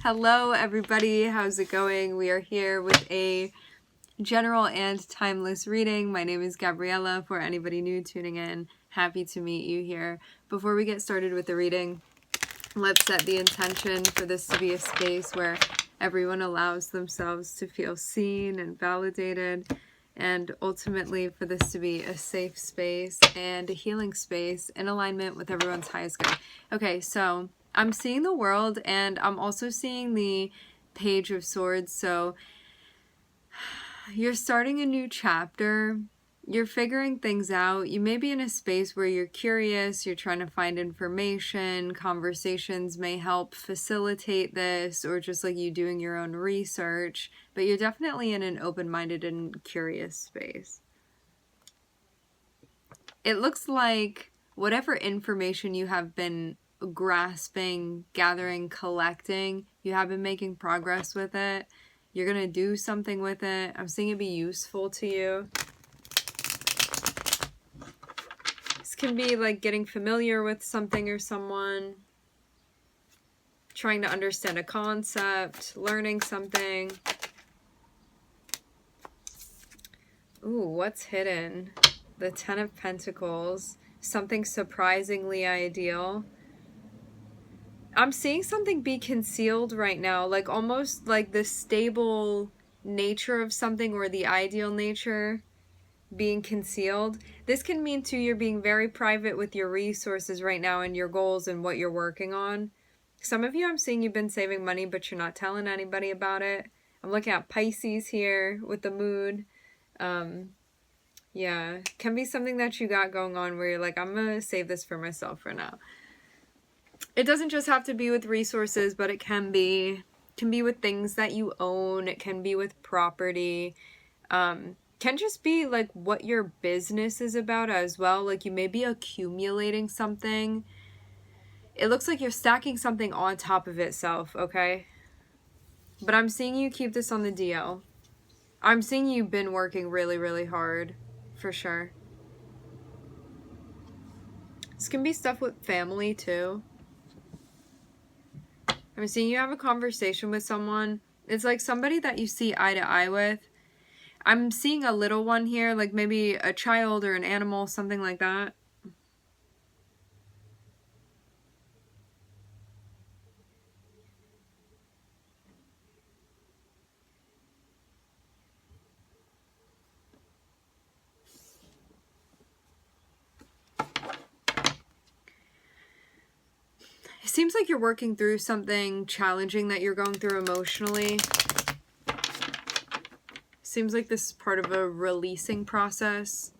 Hello everybody, how's it going? We are here with a general and timeless reading. My name is Gabriella. For anybody new tuning in, happy to meet you here. Before we get started with the reading, let's set the intention for this to be a space where everyone allows themselves to feel seen and validated, and ultimately for this to be a safe space and a healing space in alignment with everyone's highest good. Okay, so I'm seeing the world, and I'm also seeing the Page of Swords. So you're starting a new chapter. You're figuring things out. You may be in a space where you're curious, you're trying to find information, conversations may help facilitate this, or just like you doing your own research, but you're definitely in an open-minded and curious space. It looks like whatever information you have been grasping, gathering, collecting, you have been making progress with it. You're going to do something with it. I'm seeing it be useful to you. This can be like getting familiar with something or someone, trying to understand a concept, learning something. Ooh, what's hidden? The Ten of Pentacles. Something surprisingly ideal. I'm seeing something be concealed right now, like almost like the stable nature of something or the ideal nature being concealed. This can mean too you're being very private with your resources right now and your goals and what you're working on. Some of you, I'm seeing you've been saving money but you're not telling anybody about it. I'm looking at Pisces here with the moon. Yeah, can be something that you got going on where you're like, I'm gonna save this for myself for now. It doesn't just have to be with resources, but it can be with things that you own. It can be with property. Can just be like what your business is about as well. Like you may be accumulating something. It looks like you're stacking something on top of itself, okay? But I'm seeing you keep this on the DL. I'm seeing you've been working really, really hard, for sure. This can be stuff with family too. I'm seeing you have a conversation with someone. It's like somebody that you see eye to eye with. I'm seeing a little one here, like maybe a child or an animal, something like that. It seems like you're working through something challenging that you're going through emotionally. Seems like this is part of a releasing process.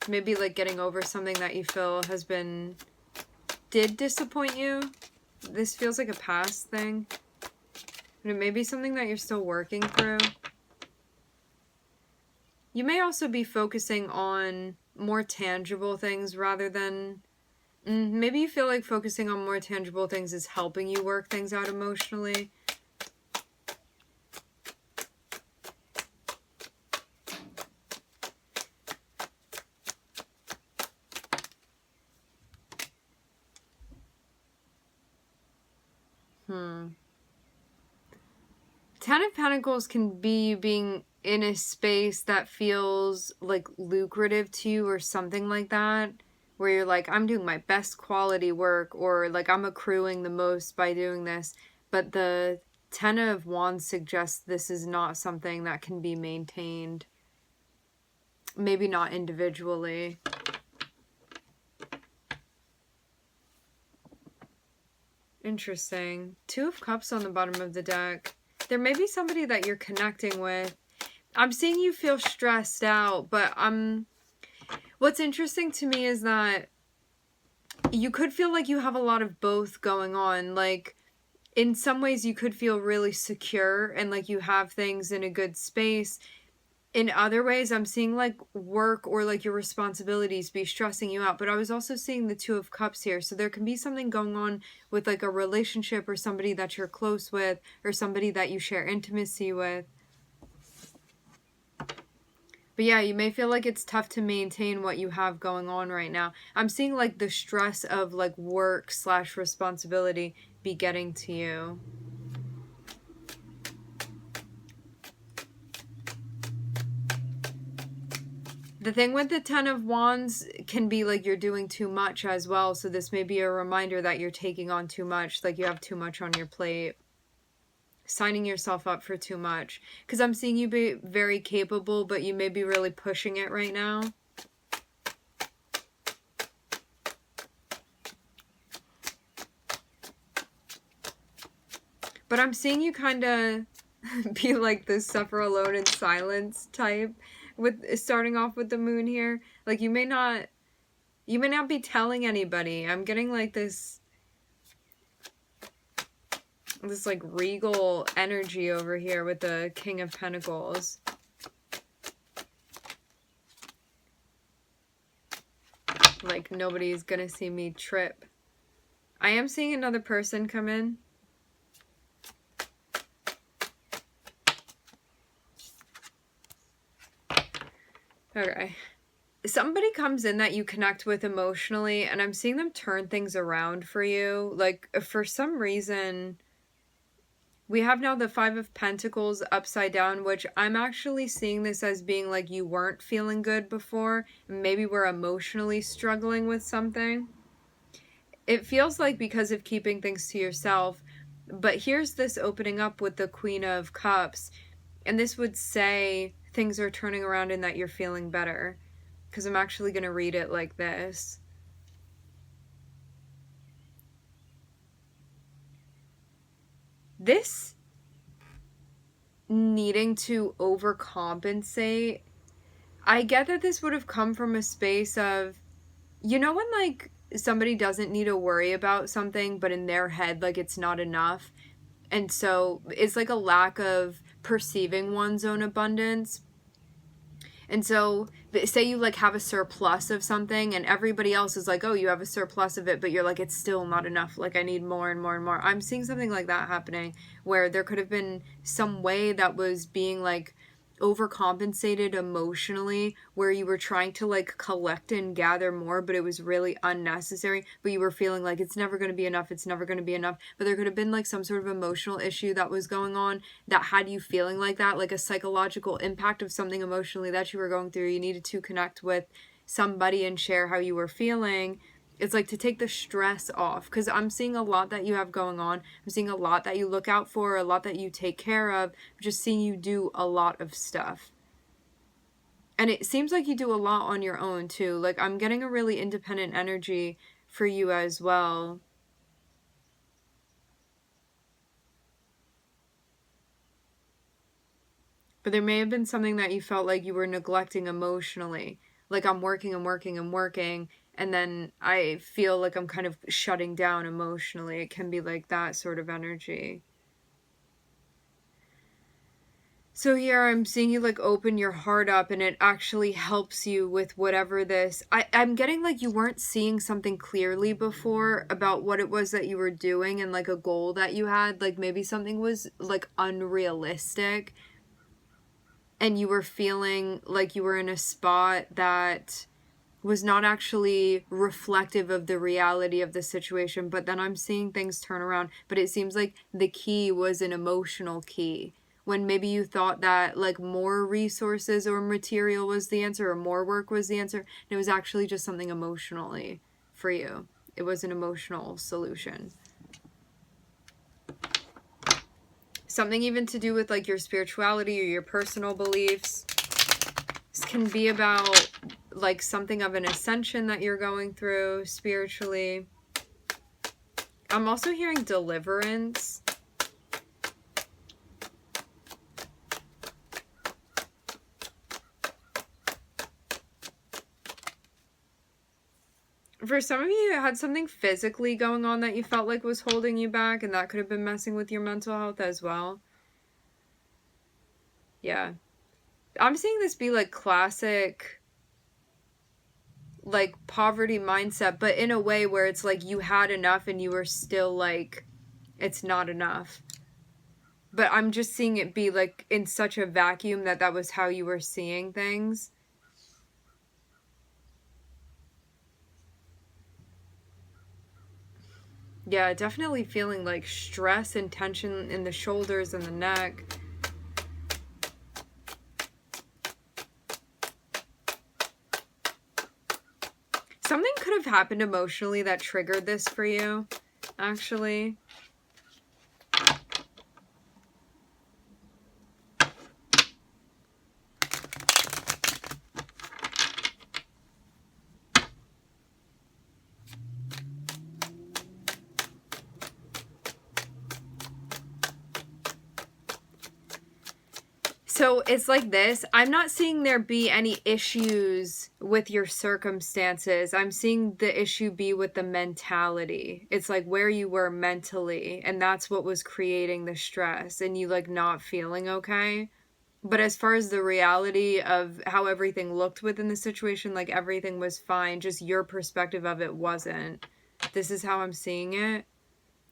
Maybe like getting over something that you feel did disappoint you. This feels like a past thing. But it may be something that you're still working through. You may also be focusing on more tangible things rather than... maybe you feel like focusing on more tangible things is helping you work things out emotionally. Ten of Pentacles can be being in a space that feels like lucrative to you or something like that, where you're like, I'm doing my best quality work, or like I'm accruing the most by doing this. But the Ten of Wands suggests this is not something that can be maintained. Maybe not individually. Interesting. Two of Cups on the bottom of the deck. There may be somebody that you're connecting with. I'm seeing you feel stressed out, but what's interesting to me is that you could feel like you have a lot of both going on. Like, in some ways you could feel really secure and like you have things in a good space. In other ways, I'm seeing like work or like your responsibilities be stressing you out. But I was also seeing the Two of Cups here. So there can be something going on with like a relationship or somebody that you're close with or somebody that you share intimacy with. But yeah, you may feel like it's tough to maintain what you have going on right now. I'm seeing like the stress of like work / responsibility be getting to you. The thing with the Ten of Wands can be like you're doing too much as well. So this may be a reminder that you're taking on too much, like you have too much on your plate. Signing yourself up for too much. Because I'm seeing you be very capable, but you may be really pushing it right now. But I'm seeing you kind of be like the suffer alone in silence type, with starting off with the moon here. Like you may not be telling anybody. I'm getting like this like regal energy over here with the King of Pentacles. Like nobody's gonna see me trip. I am seeing another person come in. Okay. Somebody comes in that you connect with emotionally, and I'm seeing them turn things around for you. Like, for some reason, we have now the Five of Pentacles upside down, which I'm actually seeing this as being like you weren't feeling good before. Maybe we're emotionally struggling with something. It feels like because of keeping things to yourself. But here's this opening up with the Queen of Cups. And this would say things are turning around and that you're feeling better. Because I'm actually going to read it like this. This needing to overcompensate, I get that this would have come from a space of, you know, when like somebody doesn't need to worry about something, but in their head, like it's not enough. And so it's like a lack of perceiving one's own abundance. And so say you like have a surplus of something and everybody else is like, oh, you have a surplus of it, but you're like, it's still not enough. Like I need more and more and more. I'm seeing something like that happening where there could have been some way that was being like overcompensated emotionally, where you were trying to like collect and gather more, but it was really unnecessary, but you were feeling like it's never going to be enough, it's never going to be enough. But there could have been like some sort of emotional issue that was going on that had you feeling like that, like a psychological impact of something emotionally that you were going through. You needed to connect with somebody and share how you were feeling. It's like to take the stress off, because I'm seeing a lot that you have going on. I'm seeing a lot that you look out for, a lot that you take care of. I'm just seeing you do a lot of stuff. And it seems like you do a lot on your own too. Like I'm getting a really independent energy for you as well. But there may have been something that you felt like you were neglecting emotionally. Like I'm working and working and working, and then I feel like I'm kind of shutting down emotionally. It can be like that sort of energy. So here I'm seeing you like open your heart up, and it actually helps you with whatever this... I'm getting like you weren't seeing something clearly before about what it was that you were doing and like a goal that you had. Like maybe something was like unrealistic, and you were feeling like you were in a spot that was not actually reflective of the reality of the situation. But then I'm seeing things turn around. But it seems like the key was an emotional key, when maybe you thought that like more resources or material was the answer, or more work was the answer. And it was actually just something emotionally for you. It was an emotional solution. Something even to do with like your spirituality or your personal beliefs. This can be about like something of an ascension that you're going through spiritually. I'm also hearing deliverance. For some of you, you had something physically going on that you felt like was holding you back, and that could have been messing with your mental health as well. Yeah. I'm seeing this be like classic, like poverty mindset, but in a way where it's like you had enough and you were still like, it's not enough. But I'm just seeing it be like in such a vacuum that was how you were seeing things. Yeah, definitely feeling like stress and tension in the shoulders and the neck. Something could have happened emotionally that triggered this for you, actually. So it's like this. I'm not seeing there be any issues with your circumstances. I'm seeing the issue be with the mentality. It's like where you were mentally, and that's what was creating the stress and you like not feeling okay. But as far as the reality of how everything looked within the situation, like everything was fine, just your perspective of it wasn't. This is how I'm seeing it.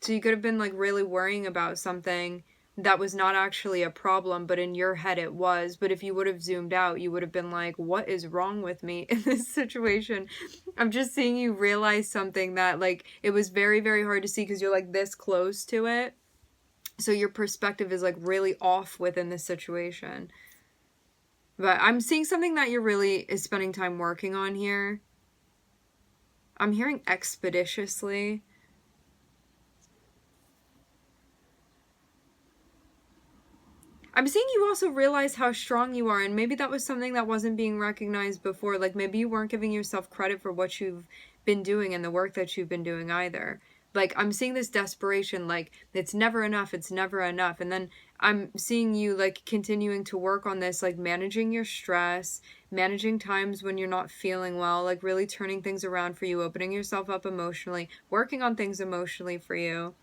So you could have been like really worrying about something that was not actually a problem, but in your head it was. But if you would have zoomed out, you would have been like, what is wrong with me in this situation? I'm just seeing you realize something that like it was very, very hard to see because you're like this close to it. So your perspective is like really off within this situation. But I'm seeing something that you're really is spending time working on here. I'm hearing expeditiously. I'm seeing you also realize how strong you are, and maybe that was something that wasn't being recognized before. Like maybe you weren't giving yourself credit for what you've been doing and the work that you've been doing either. Like I'm seeing this desperation, like it's never enough, it's never enough. And then I'm seeing you like continuing to work on this, like managing your stress, managing times when you're not feeling well, like really turning things around for you, opening yourself up emotionally, working on things emotionally for you,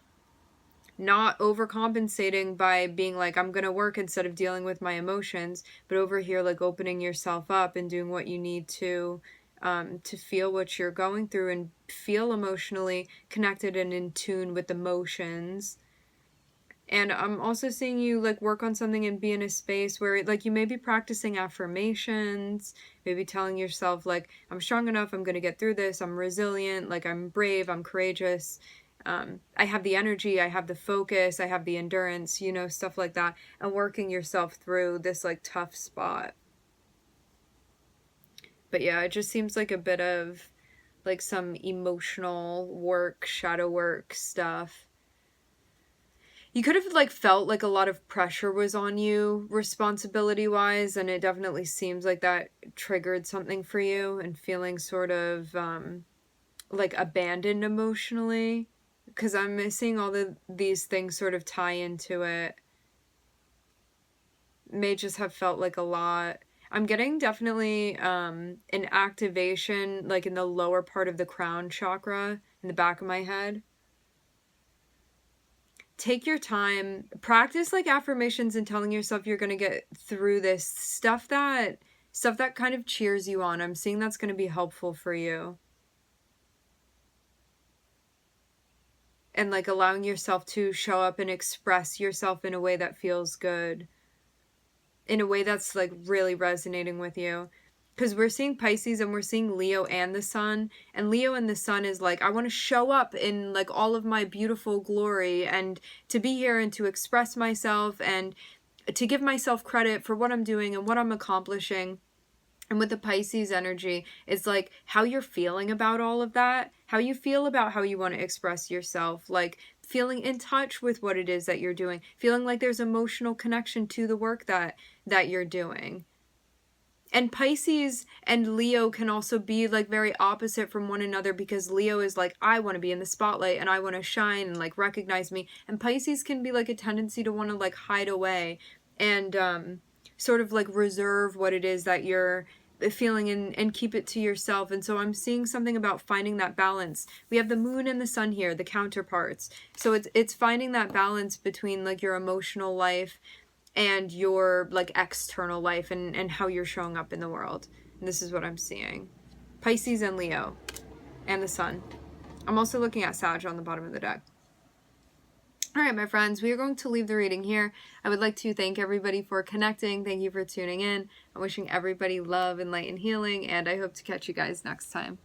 not overcompensating by being like, I'm gonna work instead of dealing with my emotions, but over here like opening yourself up and doing what you need to feel what you're going through and feel emotionally connected and in tune with emotions. And I'm also seeing you like work on something and be in a space where like you may be practicing affirmations, maybe telling yourself like, I'm strong enough, I'm going to get through this, I'm resilient, like I'm brave, I'm courageous, I have the energy, I have the focus, I have the endurance, you know, stuff like that, and working yourself through this like tough spot. But yeah, it just seems like a bit of like some emotional work, shadow work stuff. You could have like felt like a lot of pressure was on you responsibility wise, and it definitely seems like that triggered something for you and feeling sort of like abandoned emotionally, because I'm seeing all these things sort of tie into it. May just have felt like a lot. I'm getting definitely an activation like in the lower part of the crown chakra in the back of my head. Take your time, practice like affirmations and telling yourself you're going to get through this stuff that kind of cheers you on. I'm seeing that's going to be helpful for you. And like allowing yourself to show up and express yourself in a way that feels good, in a way that's like really resonating with you. Because we're seeing Pisces and we're seeing Leo and the Sun. And Leo and the Sun is like, I want to show up in like all of my beautiful glory and to be here and to express myself and to give myself credit for what I'm doing and what I'm accomplishing. And with the Pisces energy, it's like how you're feeling about all of that, how you feel about how you want to express yourself, like feeling in touch with what it is that you're doing, feeling like there's emotional connection to the work that you're doing. And Pisces and Leo can also be like very opposite from one another, because Leo is like, I want to be in the spotlight and I want to shine and like recognize me. And Pisces can be like a tendency to want to like hide away and sort of like reserve what it is that you're feeling and keep it to yourself. And so I'm seeing something about finding that balance. We have the moon and the sun here, the counterparts. So it's finding that balance between like your emotional life and your like external life and how you're showing up in the world. And this is what I'm seeing. Pisces and Leo and the sun. I'm also looking at Sag on the bottom of the deck. All right, my friends, we are going to leave the reading here. I would like to thank everybody for connecting. Thank you for tuning in. I'm wishing everybody love and light and healing, and I hope to catch you guys next time.